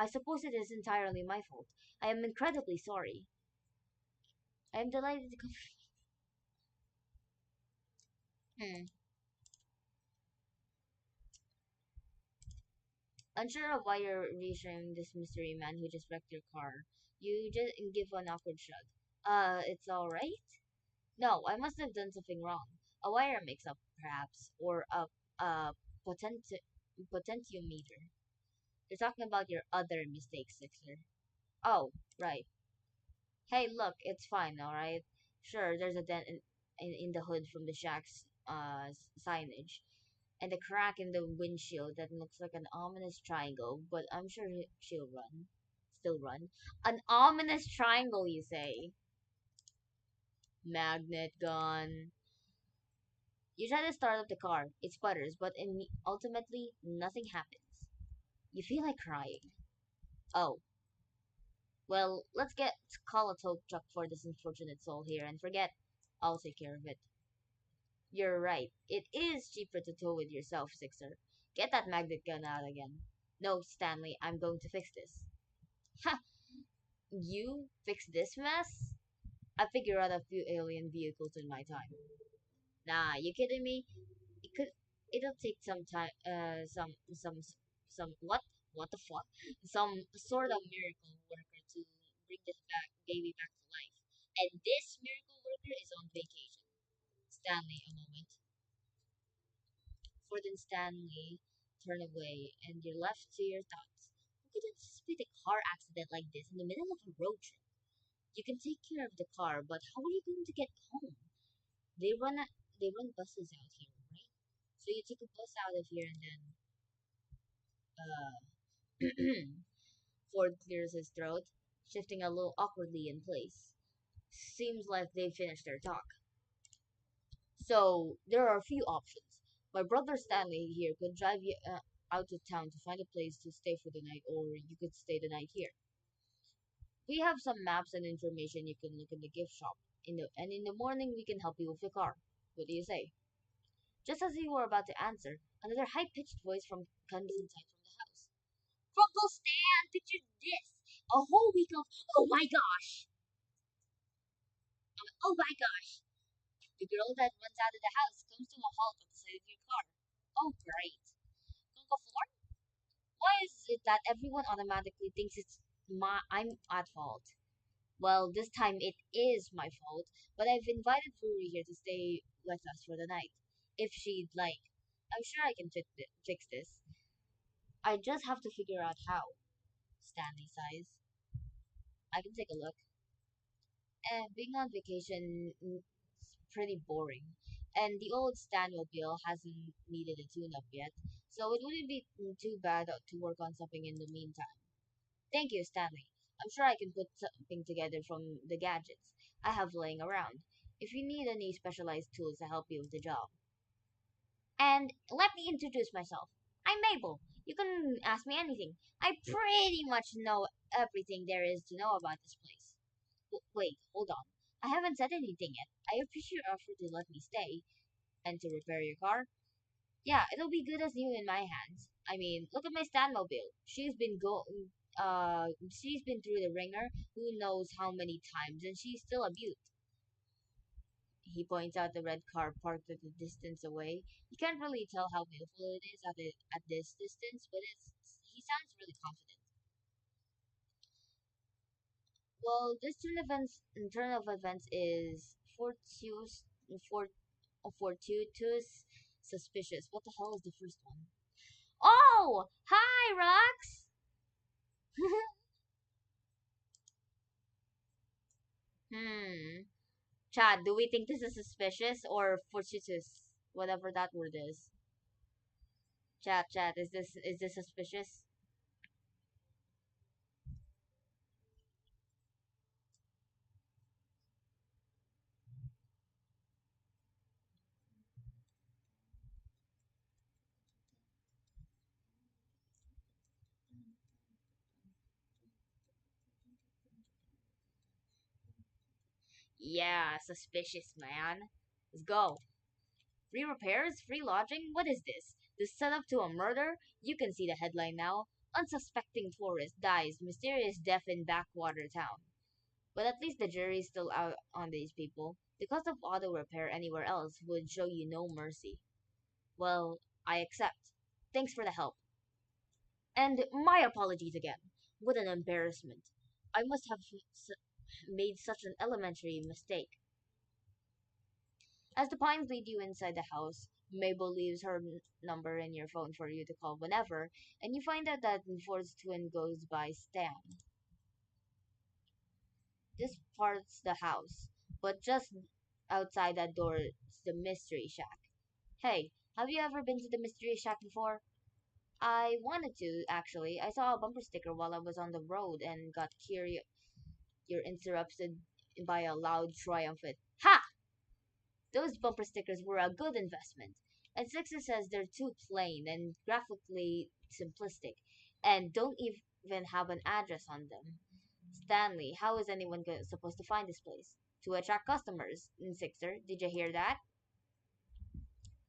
I suppose it is entirely my fault. I am incredibly sorry. I am delighted to come. Hmm. Unsure of why you're reassuring this mystery man who just wrecked your car, you just give an awkward shrug. It's alright? No, I must have done something wrong. A wire mix-up, perhaps, or a potent potentiometer. You're talking about your other mistakes, Sixer. Oh, right. Hey, look, it's fine, alright? Sure, there's a dent in the hood from the shack's signage, and a crack in the windshield that looks like an ominous triangle, but I'm sure she'll run. Still run. An ominous triangle, you say? Magnet gun. You try to start up the car. It sputters, but ultimately, nothing happens. You feel like crying. Oh, well, let's call a tow truck for this unfortunate soul here and forget. I'll take care of it. You're right. It is cheaper to tow it yourself, Sixer. Get that magnet gun out again. No, Stanley, I'm going to fix this. Ha! You fix this mess? I figure out a few alien vehicles in my time. Nah, you kidding me? It could. It'll take some time. Some what? What the fuck? Some sort of miracle worker to bring this baby back to life. And this miracle worker is on vacation. Stanley, a moment. For then Stanley turn away, and you're left to your thoughts. Who could anticipate a car accident like this in the middle of a road trip? You can take care of the car, but how are you going to get home? They run a, they run buses out here, right? So you take a bus out of here, and then Ford clears his throat, shifting a little awkwardly in place. Seems like they finished their talk. So there are a few options. My brother Stanley here could drive you out of town to find a place to stay for the night, or you could stay the night here. We have some maps and information you can look in the gift shop. And in the morning we can help you with your car. What do you say? Just as you were about to answer, another high-pitched voice from comes inside from the house. Uncle Stan, picture this! A whole week of oh my gosh! Oh my gosh! The girl that runs out of the house comes to a halt at the side of your car. Oh great! Uncle Ford? Why is it that everyone automatically thinks I'm at fault? Well, this time it is my fault, but I've invited Vuruu here to stay with us for the night. If she'd like, I'm sure I can fix this. I just have to figure out how. Stanley sighs. I can take a look. Being on vacation is pretty boring, and the old Stanmobile hasn't needed a tune-up yet, so it wouldn't be too bad to work on something in the meantime. Thank you, Stanley. I'm sure I can put something together from the gadgets I have laying around. If you need any specialized tools to help you with the job. And let me introduce myself. I'm Mabel. You can ask me anything. I pretty much know everything there is to know about this place. Wait, hold on. I haven't said anything yet. I appreciate your offer to let me stay and to repair your car. Yeah, it'll be good as new in my hands. I mean, look at my Stanmobile. She's been through the ringer who knows how many times, and she's still a beaut. He points out the red car parked at a distance away. You can't really tell how beautiful it is at this distance, but he sounds really confident. Well, this turn of events is for, fortuitous, suspicious. What the hell is the first one? Oh, hi, Rox. Hmm. Chad, do we think this is suspicious or fortuitous? Whatever that word is. Chat, is this suspicious? Yeah, suspicious, man. Let's go. Free repairs? Free lodging? What is this? This setup to a murder? You can see the headline now. Unsuspecting tourist dies mysterious death in backwater town. But at least the jury's still out on these people. The cost of auto repair anywhere else would show you no mercy. Well, I accept. Thanks for the help. And my apologies again. What an embarrassment. I must have made such an elementary mistake. As the pines lead you inside the house, Mabel leaves her number in your phone for you to call whenever, and you find out that Ford's twin goes by Stan. This part's the house, but just outside that door is the Mystery Shack. Hey, have you ever been to the Mystery Shack before? I wanted to, actually. I saw a bumper sticker while I was on the road and got curious. You're interrupted by a loud, triumphant, "Ha! Those bumper stickers were a good investment." And Sixer says they're too plain and graphically simplistic, and don't even have an address on them. Stanley, how is anyone supposed to find this place? To attract customers. And Sixer, did you hear that?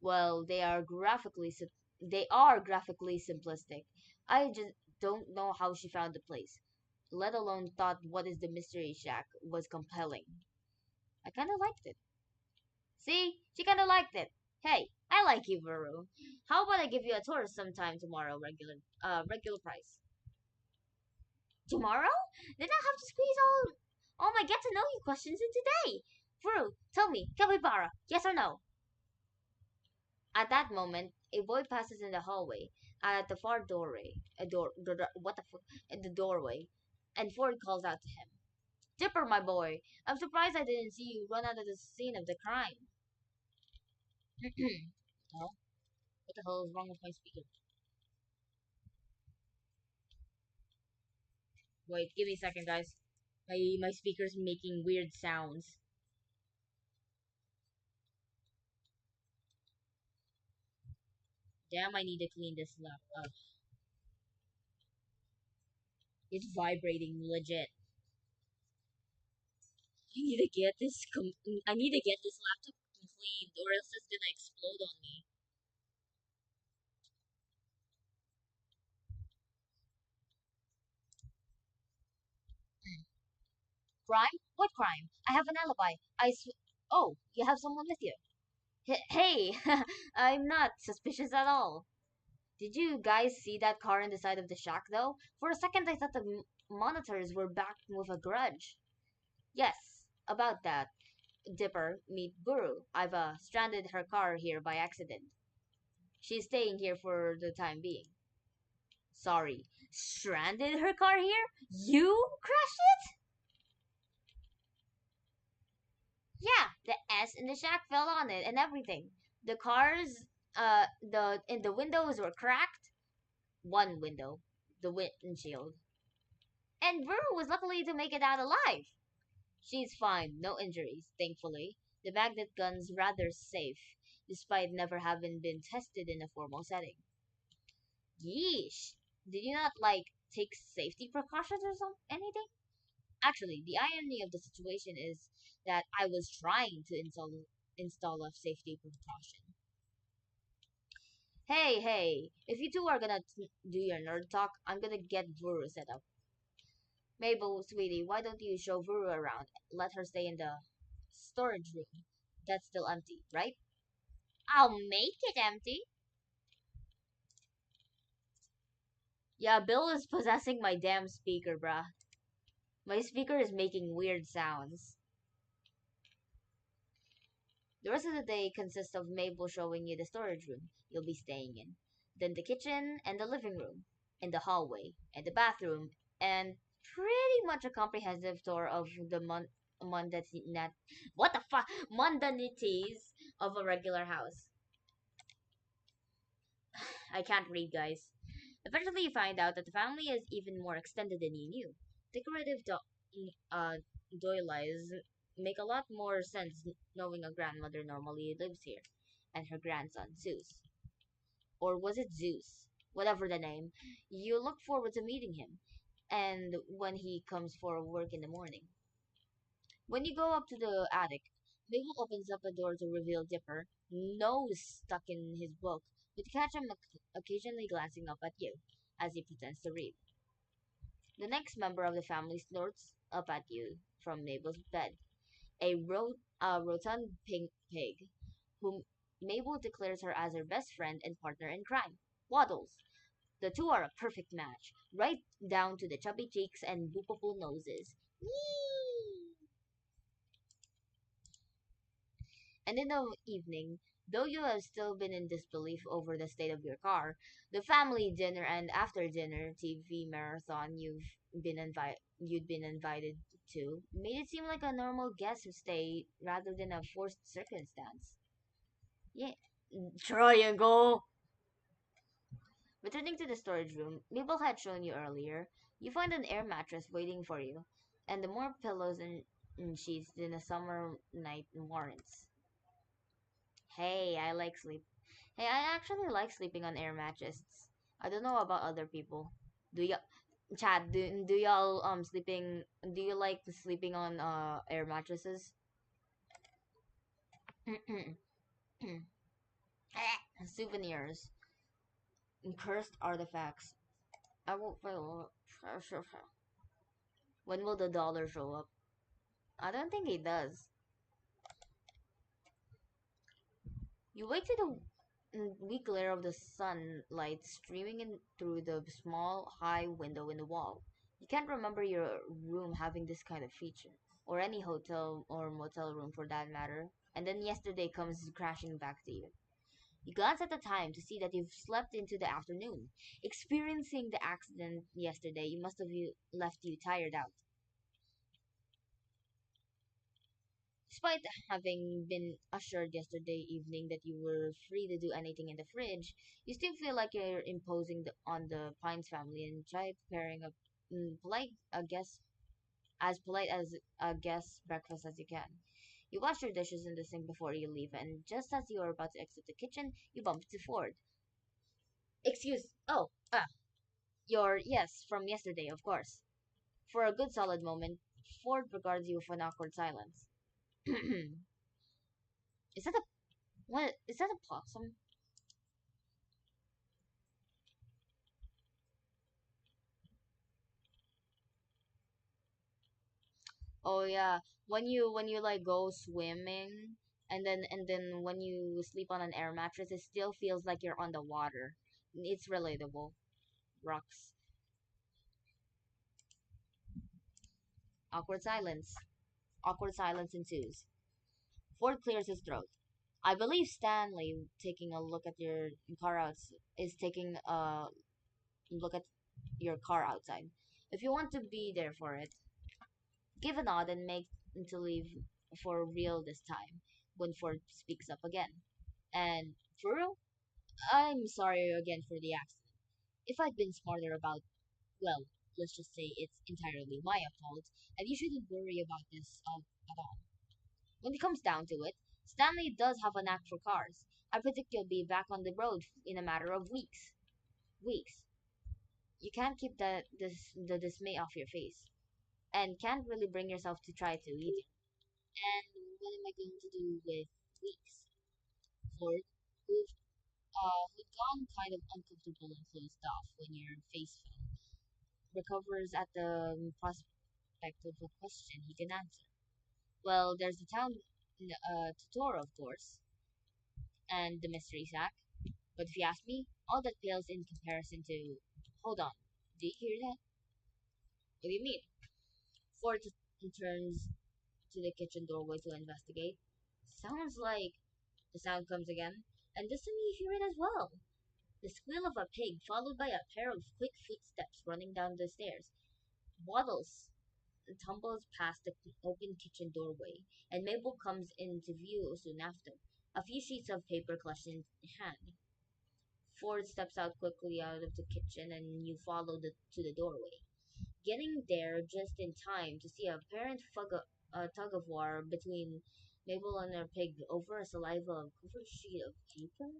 Well, they are graphically simplistic. I just don't know how she found the place, let alone thought what is the Mystery Shack was compelling. I kind of liked it. See, she kind of liked it. Hey, I like you, Vuru. How about I give you a tour sometime tomorrow, regular price. Tomorrow? Then I have to squeeze all my get to know you questions in today. Vuru, tell me, capybara, yes or no? At that moment, a boy passes in the hallway at the far doorway. What the fuck? In the doorway, and Ford calls out to him, "Dipper, my boy, I'm surprised I didn't see you run out of the scene of the crime." Oh, what the hell is wrong with my speaker? Wait, give me a second, guys. My speaker's making weird sounds. Damn, I need to clean this laptop. It's vibrating legit. I need to get I need to get this laptop cleaned, or else it's gonna explode on me. Hmm. Crime? What crime? I have an alibi. Oh, you have someone with you. Hey, I'm not suspicious at all. Did you guys see that car in the side of the shack, though? For a second, I thought the monitors were back with a grudge. Yes, about that. Dipper, meet Buru. I've stranded her car here by accident. She's staying here for the time being. Sorry, stranded her car here? You crashed it? Yeah, the S in the shack fell on it and everything. The cars, the windows were cracked. One window, the windshield. And Vuru was luckily to make it out alive. She's fine, no injuries, thankfully. The magnet gun's rather safe, despite never having been tested in a formal setting. Yeesh. Did you not, like, take safety precautions or anything? Actually, the irony of the situation is that I was trying to install a safety precaution. Hey, if you two are gonna do your nerd talk, I'm gonna get Vuru set up. Mabel, sweetie, why don't you show Vuru around? Let her stay in the storage room. That's still empty, right? I'll make it empty. Yeah, Bill is possessing my damn speaker, bruh. My speaker is making weird sounds. The rest of the day consists of Mabel showing you the storage room you'll be staying in, then the kitchen and the living room, and the hallway, and the bathroom, and pretty much a comprehensive tour of the mundanity, what the fuck, mundanities of a regular house. I can't read, guys. Eventually, you find out that the family is even more extended than you knew. Decorative uh, doilies make a lot more sense knowing a grandmother normally lives here, and her grandson, Zeus. Or was it Zeus? Whatever the name. You look forward to meeting him, and when he comes for work in the morning. When you go up to the attic, Mabel opens up a door to reveal Dipper, nose stuck in his book, but catch him occasionally glancing up at you. as he pretends to read. The next member of the family snorts up at you from Mabel's bed, a rotund pink pig, whom Mabel declares her as her best friend and partner in crime. Waddles. The two are a perfect match, right down to the chubby cheeks and boopable noses. Yee! And in the evening, though you have still been in disbelief over the state of your car, the family dinner and after dinner TV marathon you'd been invited to made it seem like a normal guest stay rather than a forced circumstance. Yeah, triangle. Returning to the storage room Mabel had shown you earlier, you find an air mattress waiting for you, and the more pillows and sheets than a summer night warrants. Hey, I like sleep. Hey, I actually like sleeping on air mattresses. I don't know about other people. Do you, Chad? Do y'all sleeping? Do you like sleeping on air mattresses? Souvenirs, and cursed artifacts. I won't fail. When will the dollar show up? I don't think it does. You wait to the weak glare of the sunlight streaming in through the small, high window in the wall. You can't remember your room having this kind of feature, or any hotel or motel room for that matter. And then yesterday comes crashing back to you. You glance at the time to see that you've slept into the afternoon. Experiencing the accident yesterday, you must have left you tired out. Despite having been assured yesterday evening that you were free to do anything in the fridge, you still feel like you're imposing on the Pines family and try preparing a polite as a guest breakfast as you can. You wash your dishes in the sink before you leave, and just as you are about to exit the kitchen, you bump into Ford. Oh, yes, from yesterday, of course. For a good solid moment, Ford regards you with an awkward silence. Is that a what? Is that a possum? Oh yeah, when you like go swimming and then when you sleep on an air mattress, it still feels like you're on the water. It's relatable. Rocks. Awkward silence. Awkward silence ensues. Ford clears his throat. I believe Stanley taking a look at your car outs is taking a look at your car outside. If you want to be there for it, give a nod and make to leave for real this time. When Ford speaks up again. And Furu, I'm sorry again for the accident. If I'd been smarter about, well, let's just say it's entirely my fault, and you shouldn't worry about this at all. When it comes down to it, Stanley does have a knack for cars. I predict you'll be back on the road in a matter of weeks. Weeks. You can't keep the dismay off your face, and can't really bring yourself to try to either. And what am I going to do with weeks? Ford, who'd gone kind of uncomfortable and closed off when your face fell, recovers at the prospect of a question he can answer. Well, there's the town tutor, of course, and the mystery sack. But if you ask me, all that pales in comparison to. Hold on, do you hear that? What do you mean? Ford turns to the kitchen doorway to investigate. Sounds like the sound comes again, and this time you hear it as well. The squeal of a pig, followed by a pair of quick footsteps running down the stairs. Waddles tumbles past the open kitchen doorway, and Mabel comes into view soon after, a few sheets of paper clutched in hand. Ford steps out quickly out of the kitchen, and you follow to the doorway, getting there just in time to see a apparent tug of war between Mabel and her pig over a saliva-covered sheet of paper.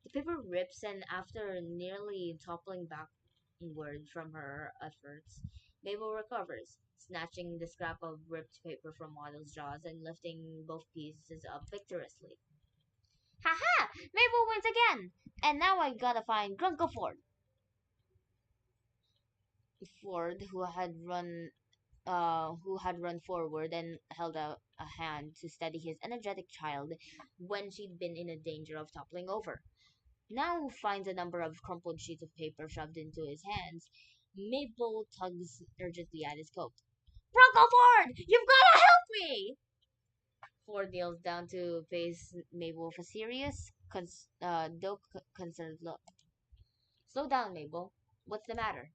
The paper rips, and after nearly toppling backward from her efforts, Mabel recovers, snatching the scrap of ripped paper from Waddle's jaws and lifting both pieces up victoriously. Ha ha! Mabel wins again! And now I gotta find Grunkle Ford. Ford, who had run forward and held out a hand to steady his energetic child when she'd been in a danger of toppling over. Now finds a number of crumpled sheets of paper shoved into his hands. Mabel tugs urgently at his coat. Bronco Ford, you've got to help me! Ford kneels down to face Mabel with a serious, though concerned look. Slow down, Mabel. What's the matter?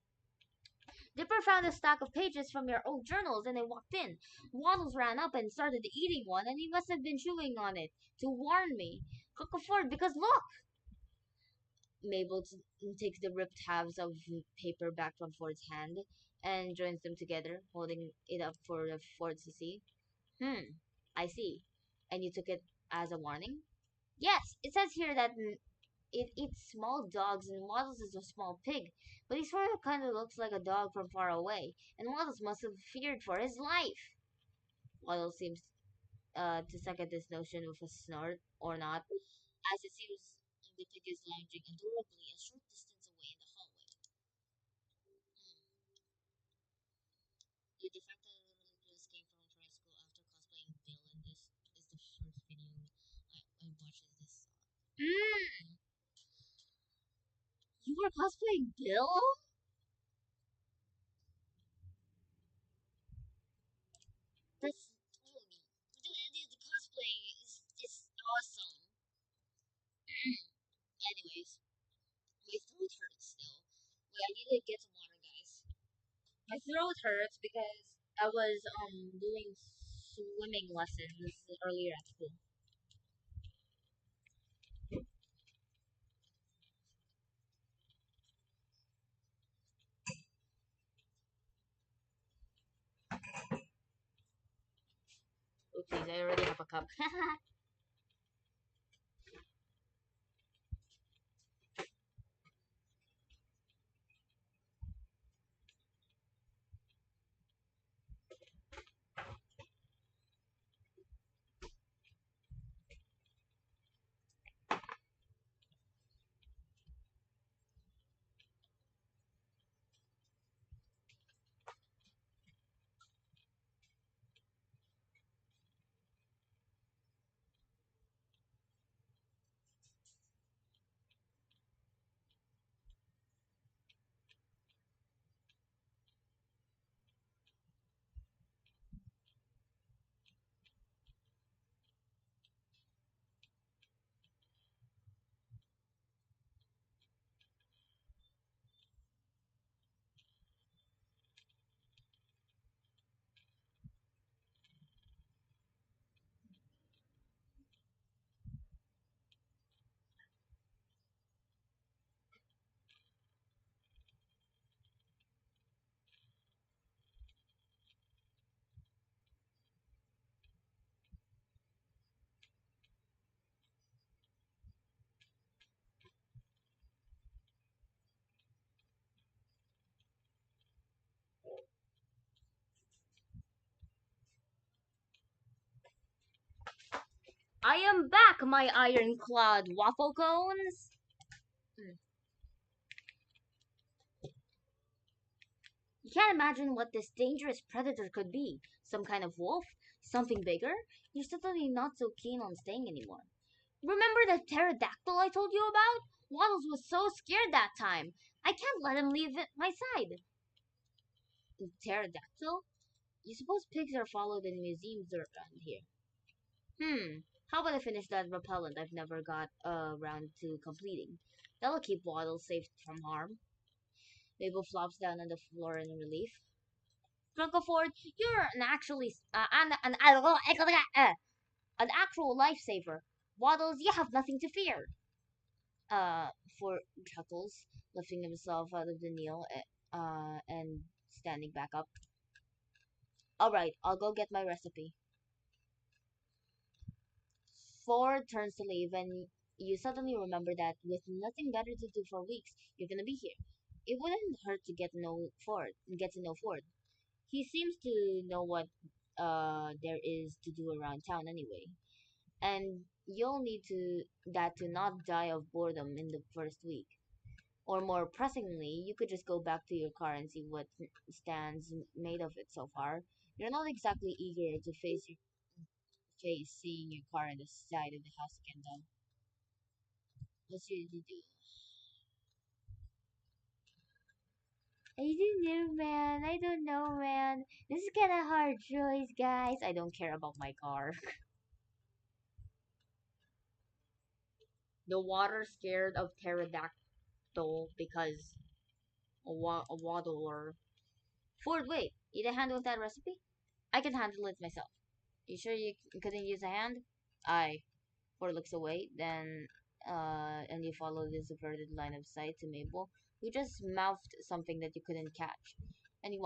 Dipper found a stack of pages from your old journals and they walked in. Waddles ran up and started eating one, and he must have been chewing on it to warn me. Cook afford because look! Mabel takes the ripped halves of paper back from Ford's hand and joins them together, holding it up for the Ford to see. I see. And you took it as a warning? Yes, it says here that it eats small dogs and Waddles is a small pig, but he sort of kind of looks like a dog from far away, and Waddles must have feared for his life. Waddles seems to second this notion with a snort, or not, as it seems the pig is lounging adorably a short distance away in the hallway. The fact that the little girls came from high school after cosplaying Bill, and this is the first video I watched this. You were cosplaying Bill? That's totally. The cosplay is awesome. Anyways, my throat hurts still. Wait, I need to get some water, guys. My throat hurts because I was doing swimming lessons earlier at school. Oopsies, I already have a cup. I am back, my ironclad waffle cones. Mm. You can't imagine what this dangerous predator could be. Some kind of wolf? Something bigger? You're suddenly not so keen on staying anymore. Remember the pterodactyl I told you about? Waddles was so scared that time. I can't let him leave my side. Pterodactyl? You suppose pigs are followed in museums around here? How about I finish that repellent I've never got around to completing? That'll keep Waddles safe from harm. Mabel flops down on the floor in relief. Uncle Ford, you're an actual lifesaver. Waddles, you have nothing to fear. Ford chuckles, lifting himself out of the kneel and standing back up. All right, I'll go get my recipe. Ford turns to leave, and you suddenly remember that with nothing better to do for weeks, you're gonna be here. It wouldn't hurt to get to know Ford. He seems to know what there is to do around town anyway, and you'll need to not die of boredom in the first week. Or more pressingly, you could just go back to your car and see what Stan's made of it so far. You're not exactly eager to face seeing your car on the side of the house again, though. What should you do? I don't know, man. I don't know, man. This is kind of hard choice, guys. I don't care about my car. The water scared of pterodactyl because a waddler. Ford, wait. Need a hand with that recipe? I can handle it myself. You sure you couldn't use a hand? I. Ford looks away, then, and you follow this averted line of sight to Mabel, who just mouthed something that you couldn't catch. And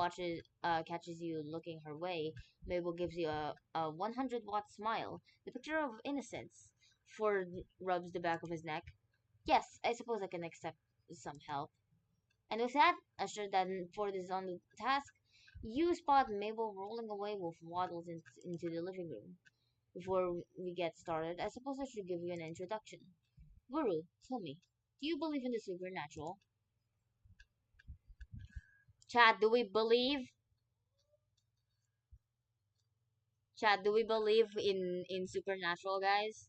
catches you looking her way. Mabel gives you a 100-watt smile, the picture of innocence. Ford rubs the back of his neck. Yes, I suppose I can accept some help. And with that, assured that Ford is on the task, you spot Mabel rolling away with Waddles into the living room. Before we get started, I suppose I should give you an introduction. Vuruu, tell me, do you believe in the supernatural? Chad, do we believe? Chad, do we believe in supernatural, guys?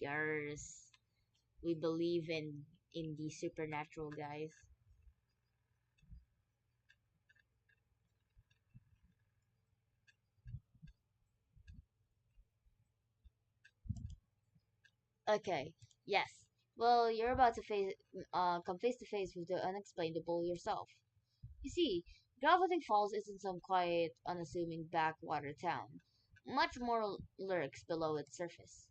Yes, we believe in the supernatural, guys. Okay, yes. Well, you're about to come face to face with the unexplainable yourself. You see, Gravity Falls isn't some quiet, unassuming backwater town. Much more lurks below its surface.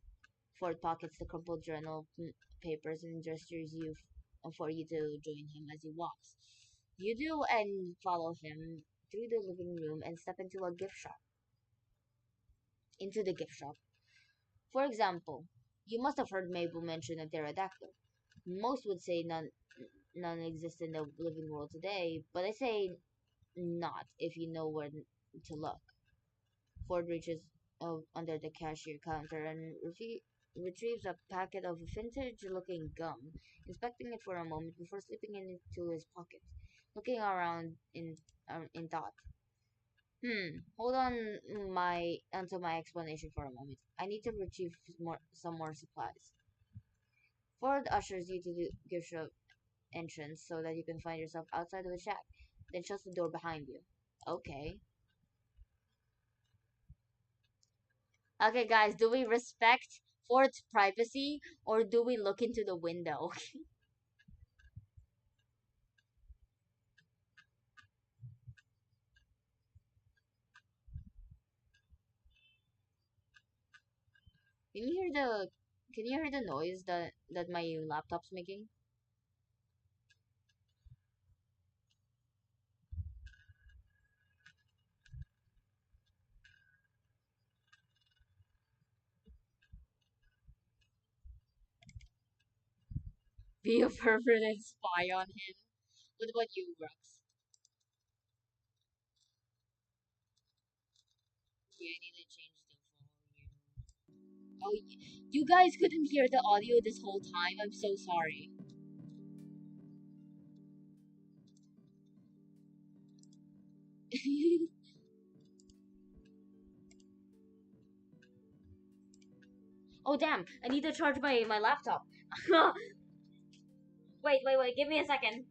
Ford pockets the crumpled journal papers and gestures for you to join him as he walks. You do and follow him through the living room and step into the gift shop. For example, you must have heard Mabel mention a pterodactyl. Most would say none exist in the living world today, but I say not if you know where to look. Ford reaches under the cashier counter and retrieves a packet of vintage-looking gum, inspecting it for a moment before slipping it into his pocket, looking around in thought. Hold on my until my explanation for a moment. I need to retrieve some more supplies. Ford ushers you to the gift shop entrance so that you can find yourself outside of the shack, then shuts the door behind you. Okay. Okay, guys, do we respect Ford's privacy or do we look into the window? Can you hear the noise that my laptop's making? Be a permanent spy on him. What about you, Brooks? Yeah, I need to change the volume. Oh, you guys couldn't hear the audio this whole time. I'm so sorry. Oh damn! I need to charge my laptop. Wait. Give me a second.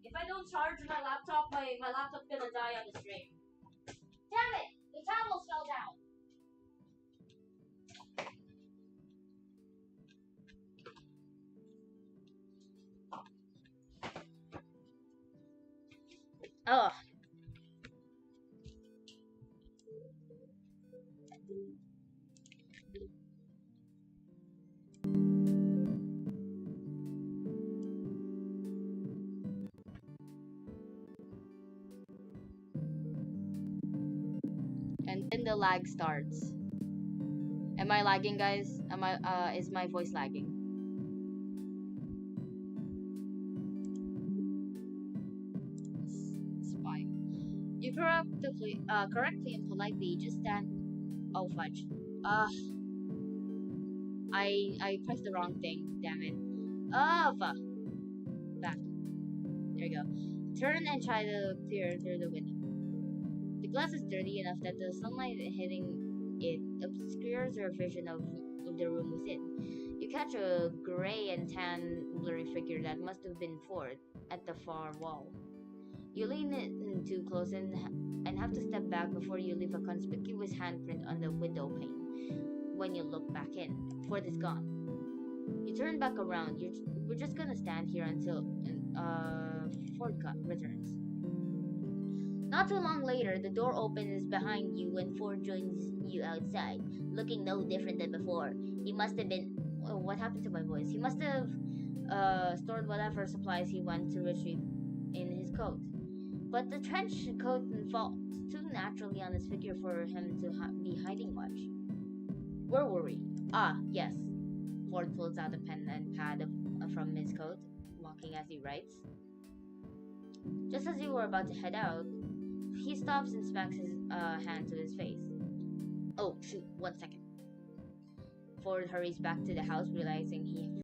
If I don't charge my laptop, my laptop's gonna die on the stream. Damn it! The towels fell down. Ugh. And then the lag starts. Am I lagging, guys? Is my voice lagging? Spy. You correctly and politely just stand. Oh fudge. Uh, I pressed the wrong thing. Damn it. Oh fuck. Back. There you go. Turn and try to peer through the window. The glass is dirty enough that the sunlight hitting it obscures your vision of the room within. You catch a gray and tan blurry figure that must have been Ford at the far wall. You lean in too close and have to step back before you leave a conspicuous handprint on the window pane. When you look back in, Ford is gone. You turn back around. We're just gonna stand here until Ford returns. Not too long later, the door opens behind you when Ford joins you outside, looking no different than before. He must have been. Oh, what happened to my voice? He must have stored whatever supplies he went to retrieve in his coat. But the trench coat falls too naturally on his figure for him to be hiding much. Where were we? Ah, yes. Ford pulls out a pen and pad from his coat, mocking as he writes. Just as you were about to head out, he stops and smacks his hand to his face. Oh, shoot, 1 second. Ford hurries back to the house, realizing he